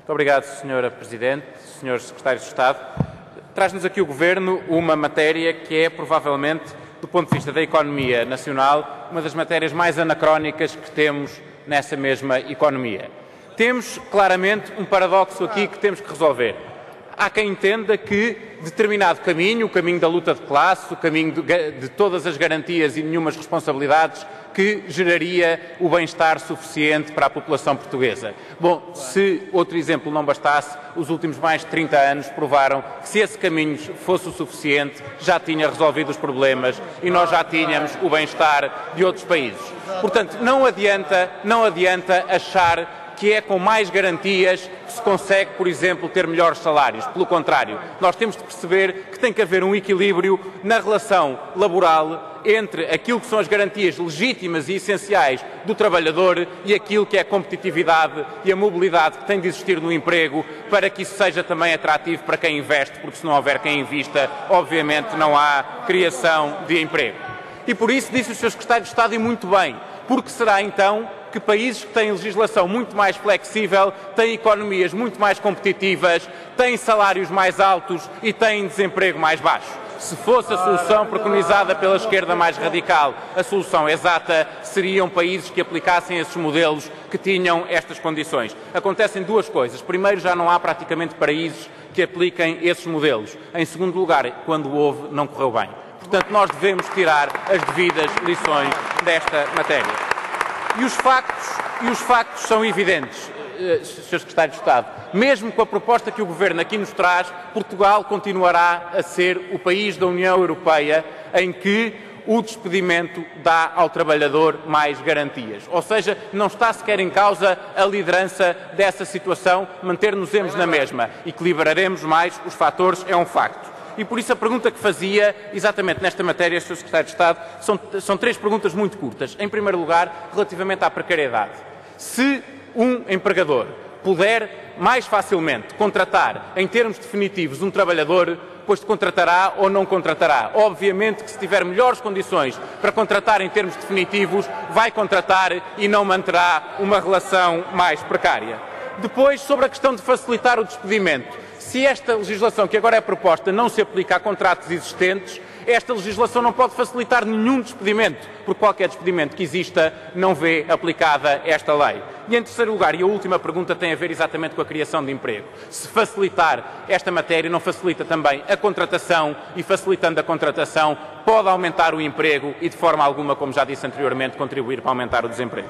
Muito obrigado, Sra. Presidente, Srs. Secretários de Estado. Traz-nos aqui o Governo uma matéria que é, provavelmente, do ponto de vista da economia nacional, uma das matérias mais anacrónicas que temos nessa mesma economia. Temos, claramente, um paradoxo aqui que temos que resolver. Há quem entenda que determinado caminho, o caminho da luta de classe, o caminho de todas as garantias e nenhumas responsabilidades, que geraria o bem-estar suficiente para a população portuguesa. Bom, se outro exemplo não bastasse, os últimos mais de 30 anos provaram que se esse caminho fosse o suficiente, já tinha resolvido os problemas e nós já tínhamos o bem-estar de outros países. Portanto, não adianta achar que é com mais garantias que se consegue, por exemplo, ter melhores salários. Pelo contrário, nós temos de perceber que tem que haver um equilíbrio na relação laboral entre aquilo que são as garantias legítimas e essenciais do trabalhador e aquilo que é a competitividade e a mobilidade que tem de existir no emprego para que isso seja também atrativo para quem investe, porque se não houver quem invista, obviamente não há criação de emprego. E por isso disse o Sr. Secretário de Estado, e muito bem, porque será então que países que têm legislação muito mais flexível, têm economias muito mais competitivas, têm salários mais altos e têm desemprego mais baixo. Se fosse a solução preconizada pela esquerda mais radical, a solução exata, seriam países que aplicassem esses modelos que tinham estas condições. Acontecem duas coisas. Primeiro, já não há praticamente países que apliquem esses modelos. Em segundo lugar, quando houve, não correu bem. Portanto, nós devemos tirar as devidas lições desta matéria. E os factos são evidentes, Sr. Secretário de Estado. Mesmo com a proposta que o Governo aqui nos traz, Portugal continuará a ser o país da União Europeia em que o despedimento dá ao trabalhador mais garantias. Ou seja, não está sequer em causa a liderança dessa situação, manter-nos-emos na mesma. Equilibraremos mais os fatores, é um facto. E por isso a pergunta que fazia, exatamente nesta matéria, Sr. Secretário de Estado, são três perguntas muito curtas. Em primeiro lugar, relativamente à precariedade. Se um empregador puder mais facilmente contratar, em termos definitivos, um trabalhador, pois contratará ou não contratará. Obviamente que se tiver melhores condições para contratar em termos definitivos, vai contratar e não manterá uma relação mais precária. Depois, sobre a questão de facilitar o despedimento. Se esta legislação que agora é proposta não se aplica a contratos existentes, esta legislação não pode facilitar nenhum despedimento, porque qualquer despedimento que exista não vê aplicada esta lei. E em terceiro lugar, e a última pergunta tem a ver exatamente com a criação de emprego. Se facilitar esta matéria, não facilita também a contratação e, facilitando a contratação, pode aumentar o emprego e, de forma alguma, como já disse anteriormente, contribuir para aumentar o desemprego.